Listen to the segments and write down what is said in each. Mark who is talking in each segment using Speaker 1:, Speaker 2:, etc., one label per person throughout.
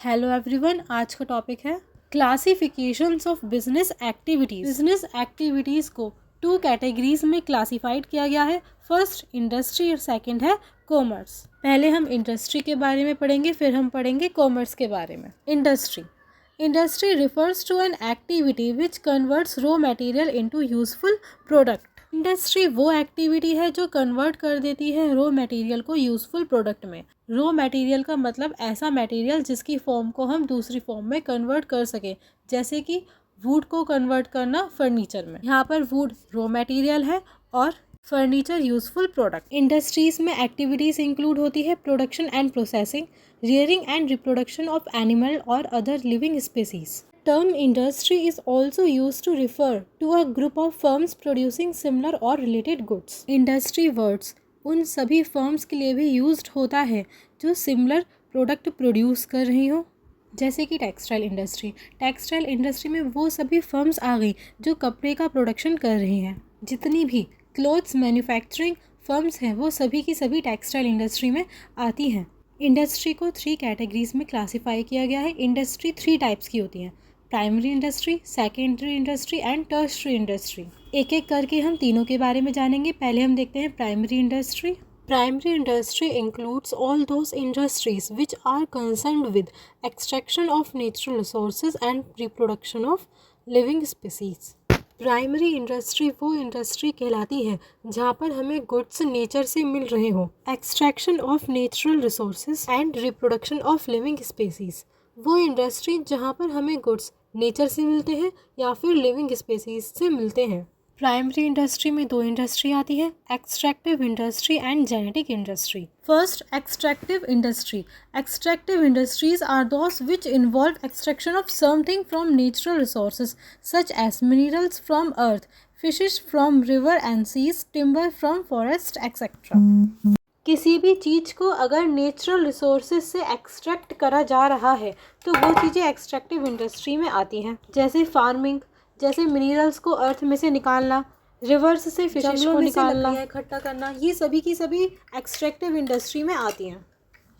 Speaker 1: Hello everyone, आज का topic है classifications of business activities. Business activities को 2 कैटेगरीज में क्लासिफाइड किया गया है। फर्स्ट इंडस्ट्री और सेकंड है कॉमर्स। पहले हम इंडस्ट्री के बारे में पढ़ेंगे, फिर हम पढ़ेंगे कॉमर्स के बारे में। Industry refers to an activity which converts raw material into useful product। Industry वो एक्टिविटी है जो कन्वर्ट कर देती है रॉ मटेरियल को यूजफुल प्रोडक्ट में। रॉ मटेरियल का मतलब ऐसा मटेरियल जिसकी फॉर्म को हम दूसरी फॉर्म में कन्वर्ट कर सकें, जैसे कि वुड को कन्वर्ट करना फर्नीचर में। यहाँ पर वुड रॉ मटेरियल है और फर्नीचर यूजफुल प्रोडक्ट। इंडस्ट्रीज में एक्टिविटीज़ इंक्लूड होती है production and processing, rearing and reproduction of animal or other living species. Term industry is also used to refer to a group of firms producing similar or related goods. Industry words उन सभी firms के लिए भी used होता है जो similar product produce कर रही हो, जैसे कि टेक्सटाइल इंडस्ट्री। टेक्सटाइल इंडस्ट्री में वो सभी फर्म्स आ गई जो कपड़े का प्रोडक्शन कर रही हैं। जितनी भी क्लोथ्स मैन्युफैक्चरिंग फर्म्स हैं वो सभी की सभी टेक्सटाइल इंडस्ट्री में आती हैं। इंडस्ट्री को 3 कैटेगरीज में क्लासिफाई किया गया है। इंडस्ट्री 3 टाइप्स की होती हैं, primary industry, secondary industry and tertiary industry. एक एक करके हम तीनों के बारे में जानेंगे। पहले हम देखते हैं primary industry. Primary industry includes all those industries which are concerned with extraction of natural resources and reproduction of living species. Primary industry वो इंडस्ट्री कहलाती है जहाँ पर हमें गुड्स नेचर से मिल रहे हो, extraction of natural resources and reproduction of living species. वो इंडस्ट्री जहाँ पर हमें गुड्स नेचर से मिलते हैं या फिर लिविंग स्पीसीज से मिलते हैं। प्राइमरी इंडस्ट्री में 2 इंडस्ट्री आती है, extractive industry and genetic industry. First, extractive industry. Extractive industries are those which involve extraction of something from natural resources such as minerals from earth, fishes from river and seas, timber from forest etcetera. किसी भी चीज़ को अगर natural resources से extract करा जा रहा है तो वो चीज़ें एक्सट्रैक्टिव इंडस्ट्री में आती हैं, जैसे फार्मिंग, जैसे मिनरल्स को अर्थ में से निकालना, रिवर्स से फिशेज को निकालना, इकट्ठा करना, ये सभी की सभी एक्सट्रैक्टिव इंडस्ट्री में आती हैं।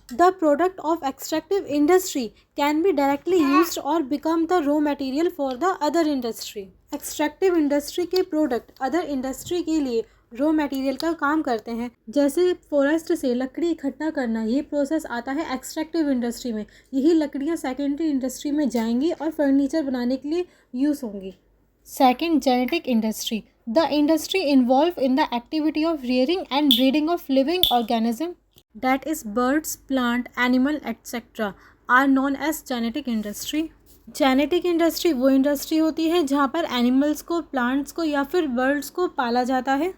Speaker 1: The product of extractive industry can be directly used और become the raw material for the other industry. Extractive industry के प्रोडक्ट अदर इंडस्ट्री के लिए रॉ मटेरियल का काम करते हैं, जैसे फॉरेस्ट से लकड़ी इकट्ठा करना। ये प्रोसेस आता है एक्सट्रैक्टिव इंडस्ट्री में। यही लकड़ियाँ सेकेंडरी इंडस्ट्री में जाएंगी और फर्नीचर बनाने के लिए यूज़ होंगी। Second, genetic industry. The industry involve in the activity of rearing and breeding of living organism that is birds, plant, animal etc. are known as genetic industry. Genetic industry वो industry होती है जहाँ पर animals को, plants को या फिर birds को पाला जाता है।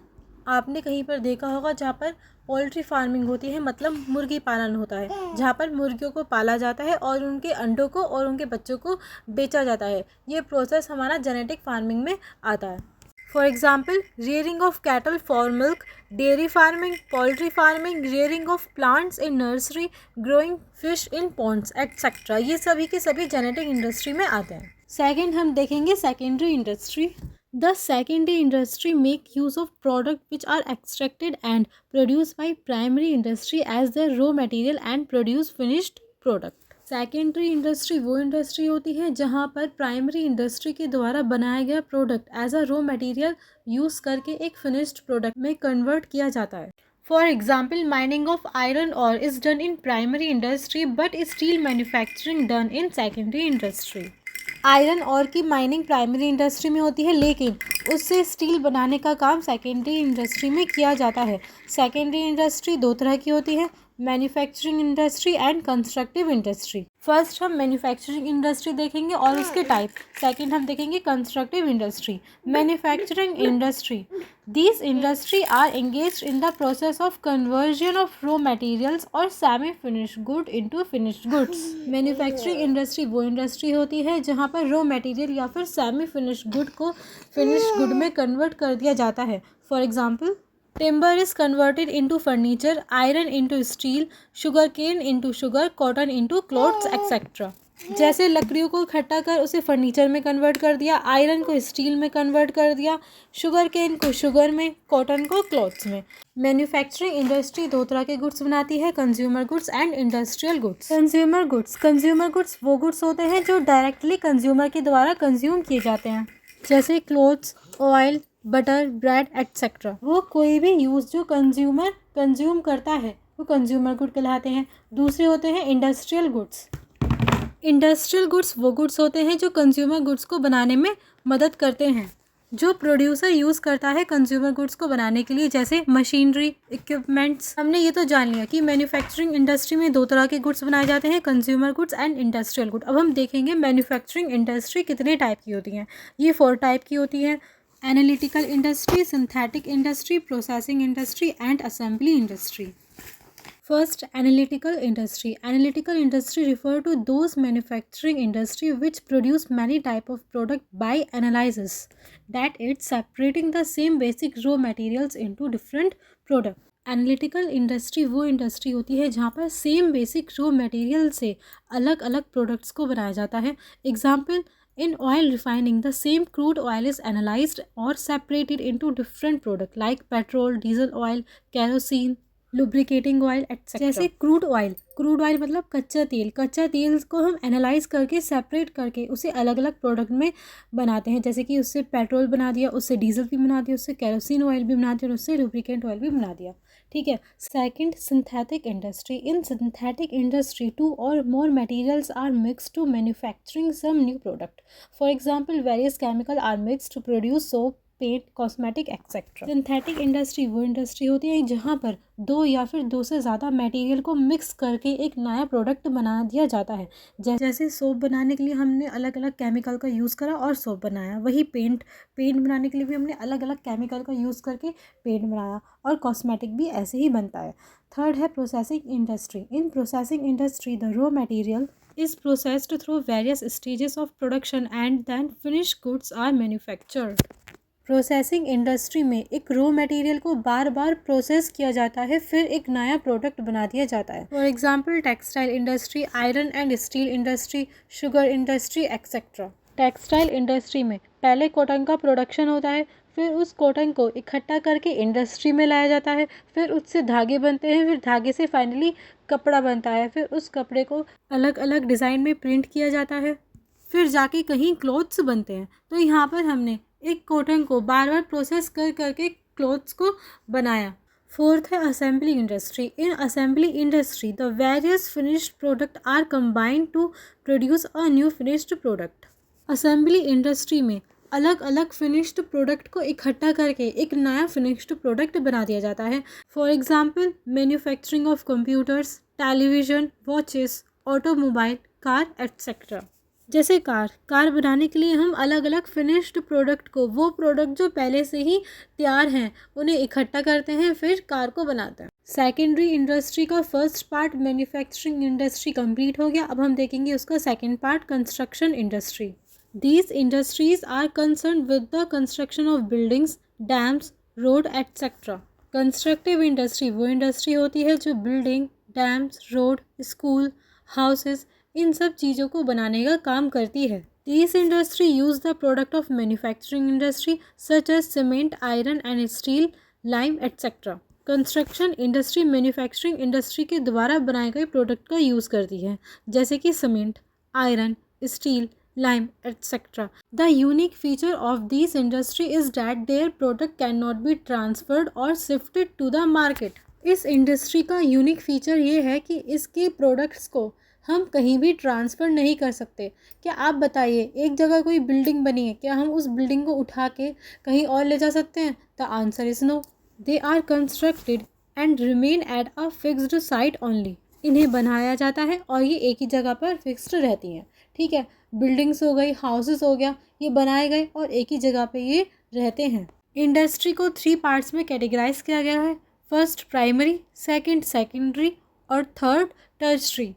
Speaker 1: आपने कहीं पर देखा होगा जहाँ पर पोल्ट्री फार्मिंग होती है, मतलब मुर्गी पालन होता है, जहाँ पर मुर्गियों को पाला जाता है और उनके अंडों को और उनके बच्चों को बेचा जाता है। ये प्रोसेस हमारा जेनेटिक फार्मिंग में आता है। For example, rearing of cattle for milk, dairy farming, poultry farming, rearing of plants in nursery, growing fish in ponds, etc. ये सभी के सभी जेनेटिक इंडस्ट्री में आते हैं। सेकेंड हम देखेंगे secondary industry. The secondary industry make use of product which are extracted and produced by primary industry as their raw material and produce finished product. Secondary industry वो इंडस्ट्री होती है जहाँ पर प्राइमरी इंडस्ट्री के द्वारा बनाया गया product as a raw material use करके एक फिनिश्ड प्रोडक्ट में कन्वर्ट किया जाता है। For example, mining of iron ore is done in primary industry but steel manufacturing done in secondary industry. Iron ore की माइनिंग प्राइमरी इंडस्ट्री में होती है, लेकिन उससे स्टील बनाने का काम सेकेंडरी इंडस्ट्री में किया जाता है। सेकेंडरी इंडस्ट्री 2 तरह की होती है, manufacturing industry and constructive industry. First हम मैन्युफैक्चरिंग इंडस्ट्री देखेंगे और उसके टाइप। सेकंड हम देखेंगे constructive industry. Manufacturing industry, these industry are engaged in the process of conversion of raw materials और semi finished good into finished goods. Manufacturing industry वो industry होती है जहाँ पर रॉ मटेरियल या फिर सेमी फिनिश्ड गुड को फिनिश्ड गुड में कन्वर्ट कर दिया जाता है। For example, timber is converted into furniture, iron into steel, sugarcane into sugar, cotton into clothes, etc. जैसे लकड़ियों को इकट्ठा कर उसे फर्नीचर में कन्वर्ट कर दिया, आयरन को स्टील में कन्वर्ट कर दिया, शुगर केन को शुगर में, कॉटन को क्लॉथ्स में। मैन्युफैक्चरिंग इंडस्ट्री दो तरह के गुड्स बनाती है, consumer goods and industrial goods. Consumer goods वो गुड्स होते हैं जो डायरेक्टली कंज्यूमर के द्वारा कंज्यूम किए जाते हैं, जैसे clothes, oil, butter, bread etcetera. वो कोई भी यूज जो कंज्यूमर कंज्यूम करता है वो कंज्यूमर गुड कहलाते हैं। दूसरे होते हैं इंडस्ट्रियल गुड्स। इंडस्ट्रियल गुड्स वो गुड्स होते हैं जो कंज्यूमर गुड्स को बनाने में मदद करते हैं, जो प्रोड्यूसर यूज़ करता है कंज्यूमर गुड्स को बनाने के लिए, जैसे मशीनरी, इक्विपमेंट्स। हमने ये तो जान लिया कि मैन्युफैक्चरिंग इंडस्ट्री में दो तरह के गुड्स बनाए जाते हैं, consumer goods and industrial good. अब हम देखेंगे मैन्युफैक्चरिंग इंडस्ट्री कितने टाइप की होती हैं। ये 4 टाइप की होती है: analytical industry, synthetic industry, processing industry and assembly industry. First, analytical industry. Analytical industry refer to those manufacturing industry which produce many type of product by analysis. That it's separating the same basic raw materials into different product. Analytical industry वो industry होती है जहाँ पर same basic raw material से अलग अलग products को बनाया जाता है। Example, in oil refining, the same crude oil is analyzed or separated into different product like petrol, diesel oil, kerosene, lubricating oil etcetera. जैसे क्रूड ऑयल मतलब कच्चा तेल को हम एनालाइज करके सेपरेट करके उसे अलग अलग प्रोडक्ट में बनाते हैं, जैसे कि उससे पेट्रोल बना दिया, उससे डीजल भी बना दिया, उससे केरोसिन ऑयल भी बना दिया और उससे लुब्रिकेंट ऑयल भी बना दिया। ठीक है। Second, synthetic industry. In synthetic industry 2 और more materials are mixed to manufacturing some new product. For example, various chemical are mixed to produce soap, paint, cosmetic etcetera. Synthetic industry वो industry होती है जहाँ पर 2 या फिर 2 से ज़्यादा मटेरियल को मिक्स करके एक नया प्रोडक्ट बना दिया जाता है। जैसे सोप बनाने के लिए हमने अलग अलग केमिकल का यूज़ करा और सोप बनाया, वही पेंट बनाने के लिए भी हमने अलग अलग केमिकल का यूज़ करके पेंट बनाया, और कॉस्मेटिक भी ऐसे ही बनता है। थर्ड है processing industry. In processing industry the raw material is processed through various stages of production and then finished goods are manufactured. Processing industry में एक रॉ मटेरियल को बार बार प्रोसेस किया जाता है, फिर एक नया प्रोडक्ट बना दिया जाता है। For example, textile industry, iron and steel industry, sugar industry etcetera. Textile industry में पहले कॉटन का प्रोडक्शन होता है, फिर उस कॉटन को इकट्ठा करके इंडस्ट्री में लाया जाता है, फिर उससे धागे बनते हैं, फिर धागे से फाइनली कपड़ा बनता है, फिर उस कपड़े को अलग अलग डिज़ाइन में प्रिंट किया जाता है, फिर जाके कहीं क्लॉथ्स बनते हैं। तो यहाँ पर हमने एक कॉटन को बार बार प्रोसेस करके क्लॉथ्स को बनाया। फोर्थ है assembly industry. In assembly industry the various finished product are combined to produce a new finished product. Assembly industry में अलग अलग फिनिश्ड प्रोडक्ट को इकट्ठा करके एक नया फिनिश्ड प्रोडक्ट बना दिया जाता है। For example, manufacturing of computers, television, watches, automobile, car etcetera. जैसे कार बनाने के लिए हम अलग अलग फिनिश्ड प्रोडक्ट को, वो प्रोडक्ट जो पहले से ही तैयार हैं, उन्हें इकट्ठा करते हैं, फिर कार को बनाते हैं। सेकेंडरी इंडस्ट्री का first part manufacturing industry complete हो गया। अब हम देखेंगे उसका second part, construction industry. These industries are concern with the construction of buildings, dams, road etcetera. Constructive industry वो इंडस्ट्री होती है जो building, dams, road, school, houses, इन सब चीज़ों को बनाने का काम करती है। This industry use the product of manufacturing industry such as cement, iron and steel, lime etcetera. Construction industry manufacturing industry के द्वारा बनाए गए प्रोडक्ट का यूज़ करती है, जैसे कि cement, iron, steel, lime, etc. The unique feature of these industry is that their product cannot be transferred or shifted to the market. इस इंडस्ट्री का यूनिक फीचर ये है कि इसके प्रोडक्ट्स को हम कहीं भी ट्रांसफ़र नहीं कर सकते। क्या आप बताइए, एक जगह कोई बिल्डिंग बनी है, क्या हम उस बिल्डिंग को उठा के कहीं और ले जा सकते हैं? The answer is no. They are constructed and remain at a fixed site only. इन्हें बनाया जाता है और ये एक ही जगह पर फिक्स्ड रहती हैं। ठीक है, बिल्डिंग्स हो गई, हाउसेस हो गया, ये बनाए गए और एक ही जगह पे ये रहते हैं। इंडस्ट्री को 3 पार्ट्स में कैटेगराइज किया गया है। फर्स्ट प्राइमरी, सेकंड सेकेंडरी और थर्ड टर्शरी।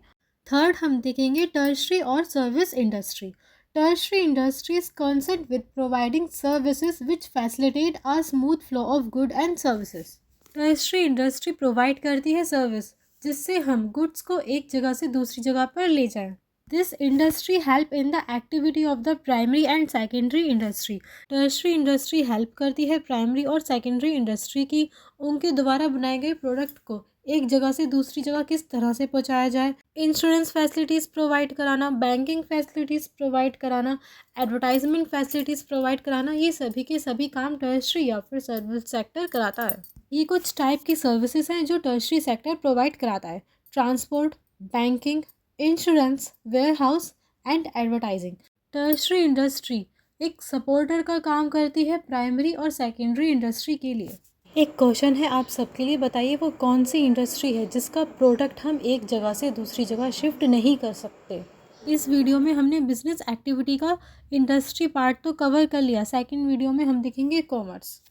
Speaker 1: थर्ड हम देखेंगे टर्शरी और service industry. Tertiary industry is concerned with providing services which facilitate a smooth flow of good and services. Tertiary industry provide करती है सर्विस जिससे हम गुड्स को एक जगह से दूसरी जगह पर ले जाएं। This industry help in the activity of the primary and secondary industry. Tertiary industry help करती है प्राइमरी और सेकेंडरी इंडस्ट्री की उनके द्वारा बनाए गए प्रोडक्ट को एक जगह से दूसरी जगह किस तरह से पहुंचाया जाए। इंश्योरेंस फैसिलिटीज़ प्रोवाइड कराना, बैंकिंग फैसिलिटीज़ प्रोवाइड कराना, एडवर्टाइजमेंट फैसिलिटीज़ प्रोवाइड कराना, ये सभी के सभी काम टर्शरी या फिर सर्विस सेक्टर कराता है। ये कुछ टाइप की सर्विसेज हैं जो टर्शरी सेक्टर प्रोवाइड कराता है। Transport, banking, insurance, warehouse and advertising. Tertiary industry एक सपोर्टर का काम करती है प्राइमरी और सेकेंडरी इंडस्ट्री के लिए। एक क्वेश्चन है आप सबके लिए, बताइए वो कौन सी इंडस्ट्री है जिसका प्रोडक्ट हम एक जगह से दूसरी जगह शिफ्ट नहीं कर सकते। इस वीडियो में हमने बिजनेस एक्टिविटी का इंडस्ट्री पार्ट तो कवर कर लिया। सेकंड वीडियो में हम देखेंगे commerce.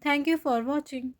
Speaker 1: Thank you for watching.